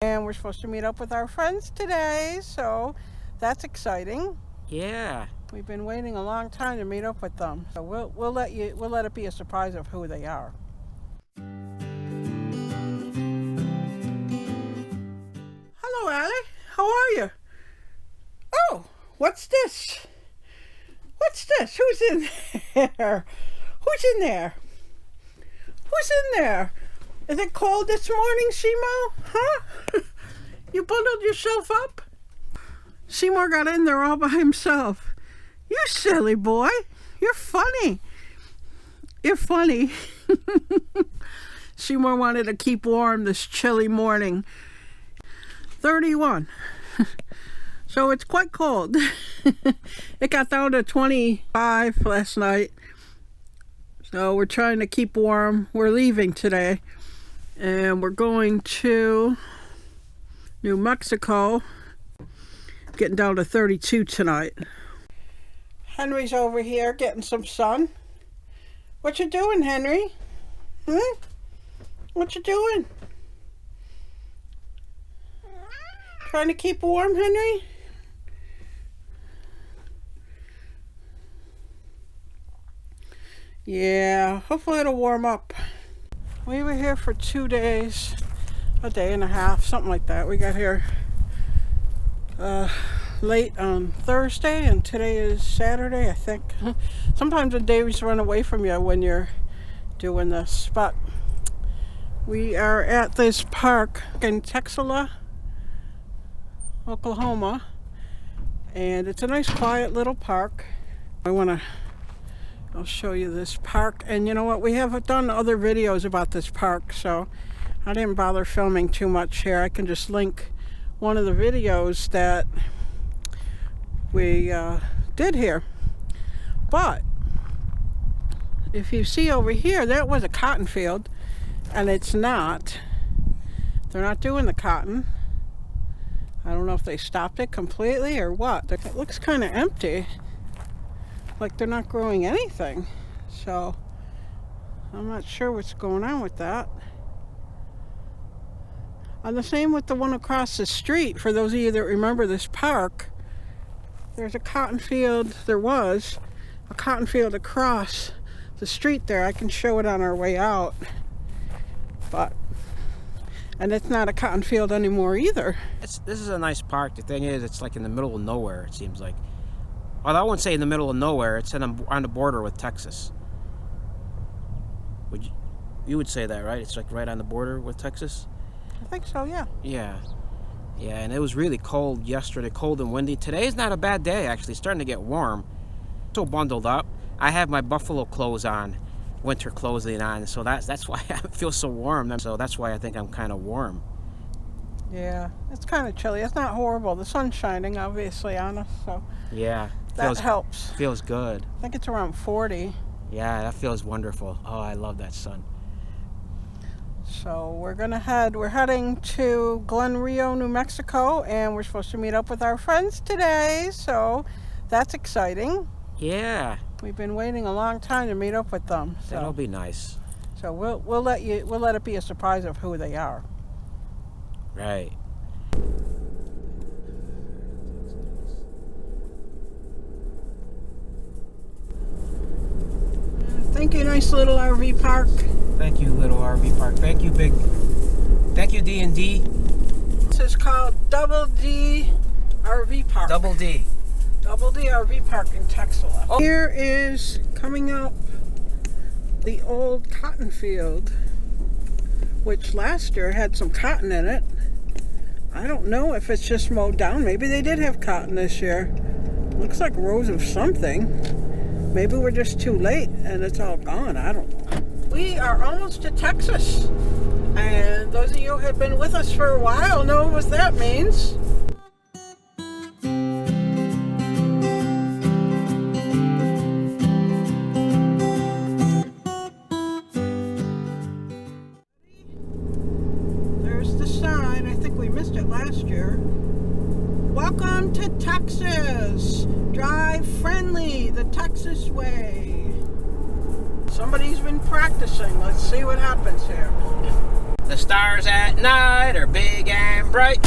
And we're supposed to meet up with our friends today, so that's exciting. Yeah. We've been waiting a long time to meet up with them, so we'll let it be a surprise of who they are. Hello, Allie. How are you? Oh, what's this? What's this? Who's in there? Who's in there? Who's in there? Is it cold this morning, Seymour? Huh? You bundled yourself up? Seymour got in there all by himself. You silly boy. You're funny. You're funny. Seymour wanted to keep warm this chilly morning. 31. So it's quite cold. It got down to 25 last night. So we're trying to keep warm. We're leaving today. And we're going to New Mexico. Getting down to 32 tonight. Henry's over here getting some sun. What you doing, Henry? What you doing? Trying to keep warm, Henry? Yeah, hopefully it'll warm up. We were here for 2 days, a day and a half, something like that. We got here late on Thursday, and today is Saturday, I think. Sometimes the days run away from you when you're doing this, but we are at this park in Texas, Oklahoma, and it's a nice quiet little park. I'll show you this park, and you know what, we have done other videos about this park, so I didn't bother filming too much here. I can just link one of the videos that we did here. But if you see over here, that was a cotton field, and it's not. They're not doing the cotton. I don't know if they stopped it completely or what. It looks kind of empty, like they're not growing anything. So I'm not sure what's going on with that. And the same with the one across the street. For those of you that remember this park, there's a cotton field. There was a cotton field across the street there. I can show it on our way out. And it's not a cotton field anymore either. This is a nice park. The thing is, it's like in the middle of nowhere, it seems like. Although I wouldn't say in the middle of nowhere, it's on the border with Texas. You would say that, right? It's like right on the border with Texas? I think so, yeah. Yeah, and it was really cold yesterday, cold and windy. Today's not a bad day, actually. It's starting to get warm. So bundled up. I have my buffalo clothes on, winter clothing on, so that's why I feel so warm. So that's why I think I'm kind of warm. Yeah, it's kind of chilly. It's not horrible. The sun's shining, obviously, on us, so yeah, that helps. Feels good. I think it's around 40. Yeah, that feels wonderful. Oh, I love that sun. So we're heading to Glen Rio, New Mexico, and we're supposed to meet up with our friends today, so that's exciting. Yeah. We've been waiting a long time to meet up with them. So that'll be nice. So we'll let it be a surprise of who they are. Right. Thank you, nice little RV park. Thank you, little RV park. Thank you, Thank you, D&D. This is called Double D RV Park. Double D. Double D RV Park in Texas. Oh. Here is coming up the old cotton field, which last year had some cotton in it. I don't know if it's just mowed down. Maybe they did have cotton this year. Looks like rows of something. Maybe we're just too late and it's all gone. I don't know. We are almost to Texas. And those of you who have been with us for a while know what that means. There's the sign. I think we missed it last year. Welcome to Texas. Drive friendly, the Texas way. Somebody's been practicing. Let's see what happens here. The stars at night are big and bright.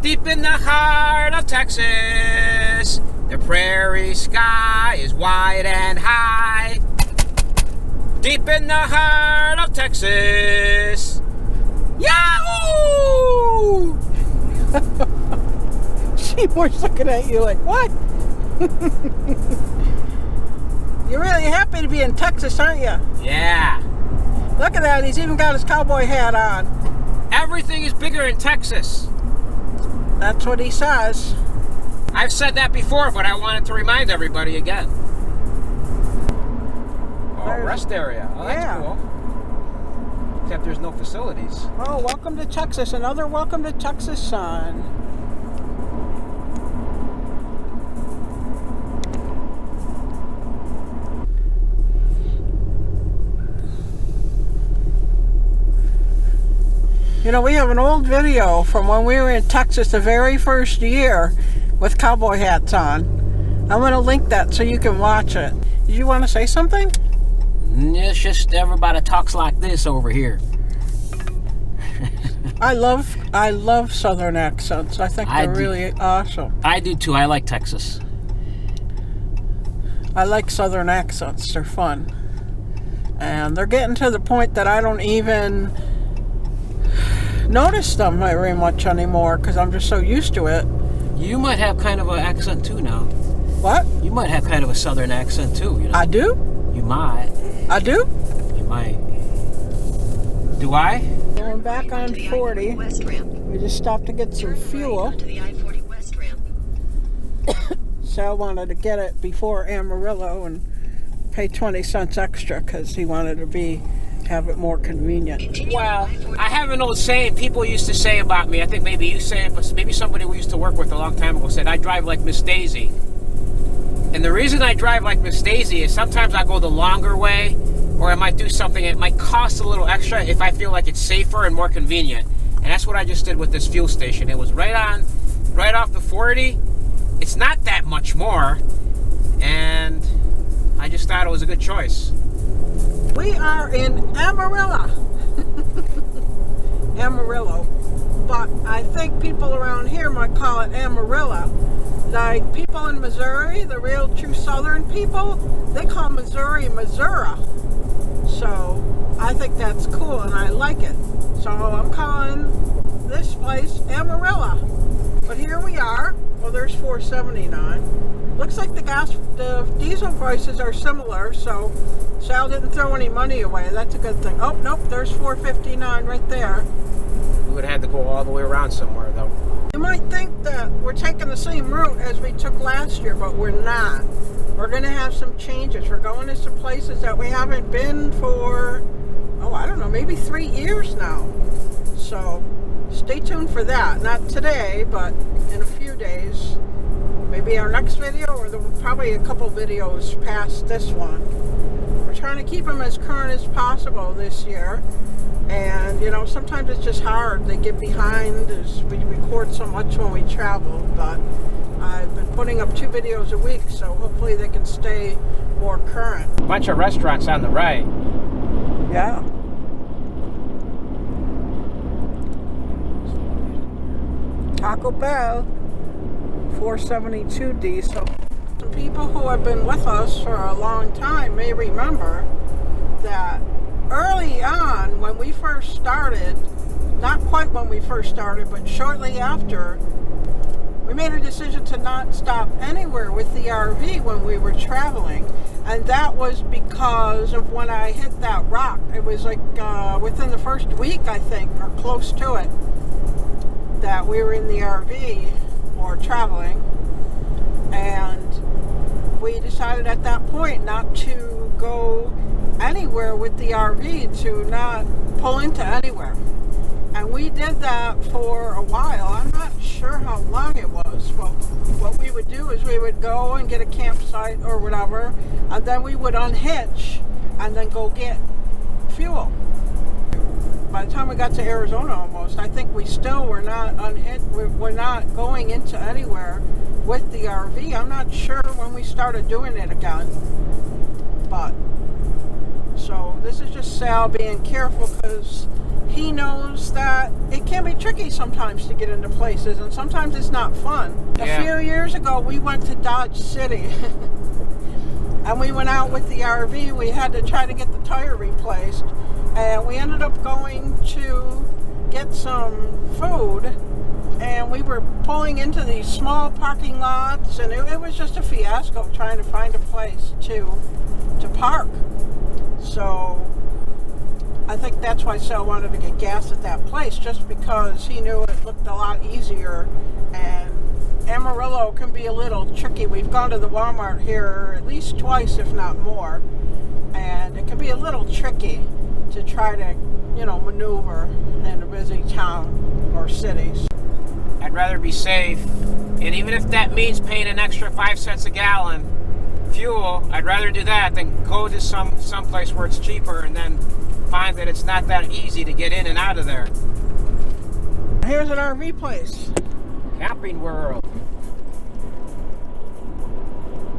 Deep in the heart of Texas, the prairie sky is wide and high. Deep in the heart of Texas. Yahoo! Seymour's looking at you like, what? You're really happy to be in Texas, aren't you? Yeah. Look at that, he's even got his cowboy hat on. Everything is bigger in Texas. That's what he says. I've said that before, but I wanted to remind everybody again. Oh, rest area. Oh, that's cool. Except there's no facilities. Oh, welcome to Texas. Another welcome to Texas sign. You know, we have an old video from when we were in Texas the very first year with cowboy hats on. I'm going to link that so you can watch it. Did you want to say something? It's just everybody talks like this over here. I love Southern accents. I think they're really awesome. I do too. I like Texas. I like Southern accents. They're fun. And they're getting to the point that I don't even notice them very much anymore because I'm just so used to it. You might have kind of an accent too now. What? You might have kind of a Southern accent too, you know? I do? You might. I do? You might. Do I? Going back on 40. We just stopped to get some fuel. Sal wanted to get it before Amarillo and pay 20 cents extra because he wanted to have it more convenient. Well, I have an old saying people used to say about me. I think maybe you say it, but maybe somebody we used to work with a long time ago said, I drive like Miss Daisy. And the reason I drive like Miss Daisy is sometimes I go the longer way, or I might do something that might cost a little extra if I feel like it's safer and more convenient. And that's what I just did with this fuel station. It was right off the 40. It's not that much more, and I just thought it was a good choice. We are in Amarillo. Amarillo. But I think people around here might call it Amarillo. Like people in Missouri, the real true Southern people, they call Missouri Missouri. So I think that's cool and I like it. So I'm calling this place Amarillo. But here we are. Well, there's $4.79. Looks like the diesel prices are similar, so Sal didn't throw any money away. That's a good thing. Oh, nope, there's $4.59 right there. We would have had to go all the way around somewhere, though. You might think that we're taking the same route as we took last year, but we're not. We're going to have some changes. We're going to some places that we haven't been for, I don't know, maybe 3 years now. So stay tuned for that. Not today, but in a few days. Maybe our next video, or probably a couple videos past this one. We're trying to keep them as current as possible this year. And, you know, sometimes it's just hard. They get behind as we record so much when we travel. But I've been putting up 2 videos a week, so hopefully they can stay more current. Bunch of restaurants on the right. Yeah. Taco Bell. 472 diesel. Some people who have been with us for a long time may remember that early on when we first started, not quite when we first started, but shortly after, we made a decision to not stop anywhere with the RV when we were traveling. And that was because of when I hit that rock. It was like within the first week, I think, or close to it, that we were in the RV or traveling, and we decided at that point not to go anywhere with the RV, to not pull into anywhere. And we did that for a while. I'm not sure how long it was. Well, what we would do is we would go and get a campsite or whatever, and then we would unhitch and then go get fuel. By the time we got to Arizona almost, I think we still were not unhitched. We're not going into anywhere with the RV. I'm not sure when we started doing it again. But, so this is just Sal being careful because he knows that it can be tricky sometimes to get into places, and sometimes it's not fun. Yeah. A few years ago, we went to Dodge City, and we went out with the RV. We had to try to get the tire replaced, and we ended up going to get some food, and we were pulling into these small parking lots, and it was just a fiasco trying to find a place to park. So I think that's why Sal wanted to get gas at that place, just because he knew it looked a lot easier. And Amarillo can be a little tricky. We've gone to the Walmart here at least twice, if not more, and it can be a little tricky to try to, maneuver in a busy town or cities. I'd rather be safe, and even if that means paying an extra 5 cents a gallon fuel, I'd rather do that than go to some place where it's cheaper and then find that it's not that easy to get in and out of there. Here's an RV place. Camping World.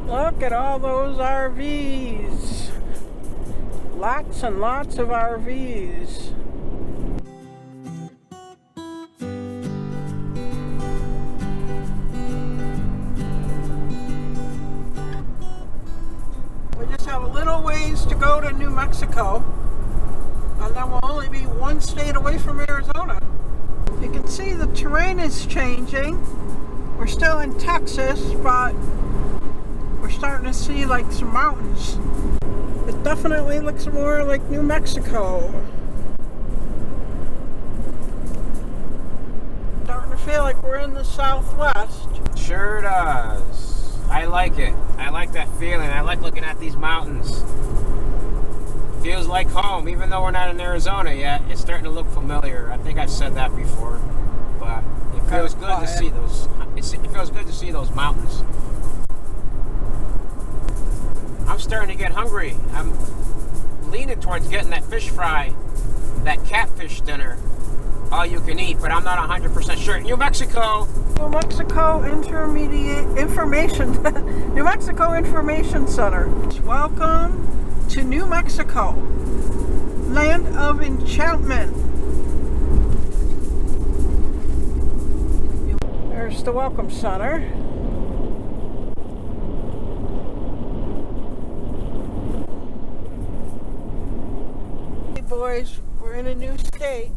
Look at all those RVs. Lots and lots of RVs. We just have a little ways to go to New Mexico, and then we'll only be one state away from Arizona. You can see the terrain is changing. We're still in Texas, but we're starting to see like some mountains. It definitely looks more like New Mexico. Starting to feel like we're in the Southwest. Sure does. I like it. I like that feeling. I like looking at these mountains. Feels like home, even though we're not in Arizona yet. It's starting to look familiar. I think I've said that before, but it feels good to see those. It feels good to see those mountains. I'm starting to get hungry. I'm leaning towards getting that fish fry, that catfish dinner, all you can eat, but I'm not 100% sure. New Mexico. New Mexico New Mexico Information Center. Welcome to New Mexico, land of enchantment. There's the Welcome Center. Hey boys, we're in a new state.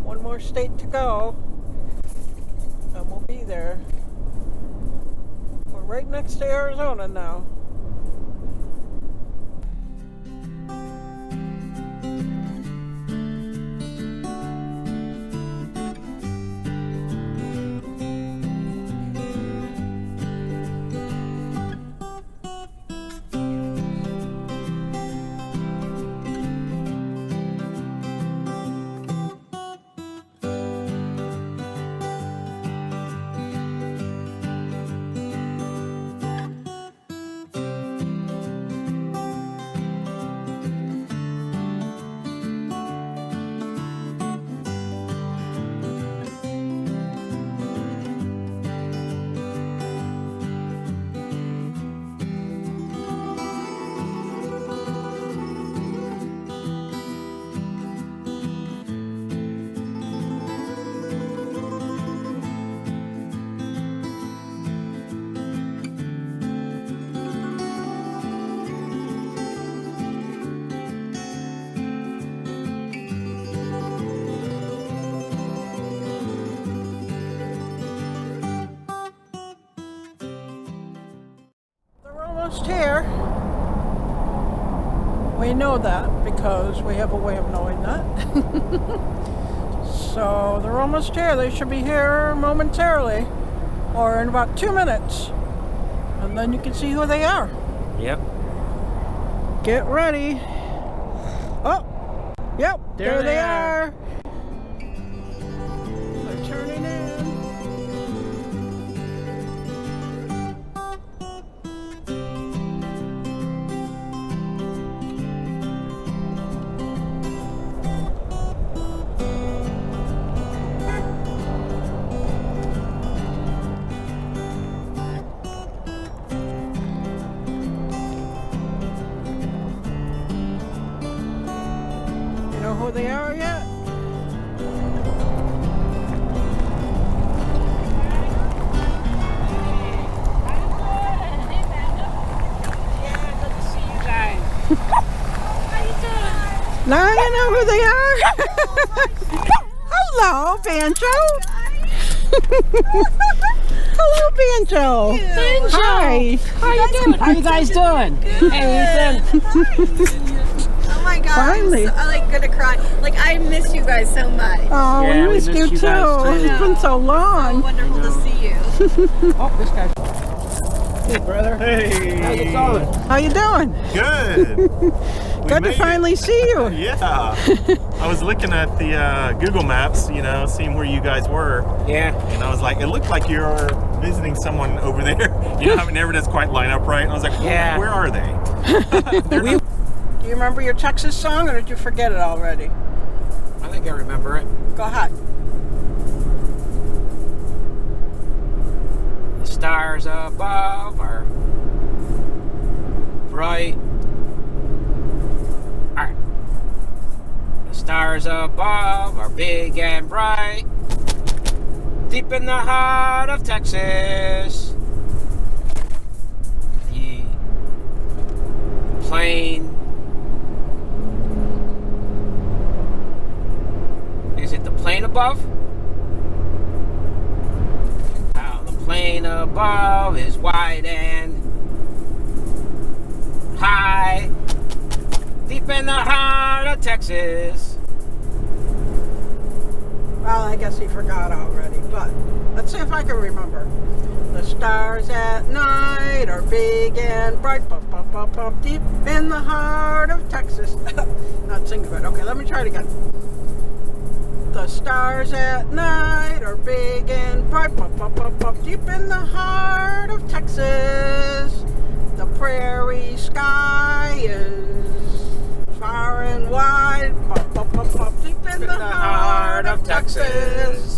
One more state to go, and we'll be there. We're right next to Arizona now. Almost here. We know that because we have a way of knowing that. So they're almost here. They should be here momentarily, or in about 2 minutes, and then you can see who they are. Yep. Get ready. Oh, yep, there they are. They're turning in. Who they are yet? Hello, Banjo. Hello, Banjo. Hi. How you doing? How you guys doing? Hey, Ethan. Oh my god, Finally. I'm like gonna cry. Like I miss you guys so much. Oh, Yeah, we we missed missed you you too. guys, too. It's been so So long. wonderful to see you. Oh, this guy. Hey, brother. Hey! How's it going? How you doing? Good! Good to finally see you. Yeah! I was looking at the Google Maps, you know, seeing where you guys were, Yeah. and I was like, it looked like you're visiting someone over there. You know how it never does quite line up right? And I was like, Yeah. where are they? They're We, not- Do you remember your Texas song, or did you forget it already? I think I remember it. Go ahead. The stars above are bright. Alright. The stars above are big and bright. Deep in the heart of Texas. The plain. Is it the plane above? The plane above is wide and high, deep in the heart of Texas. Well, I guess he forgot already, but let's see if I can remember. The stars at night are big and bright, deep in the heart of Texas. Not singing it. Okay, let me try it again. The stars at night are big and bright, deep in the heart of Texas. The prairie sky is far and wide, deep in the heart of Texas.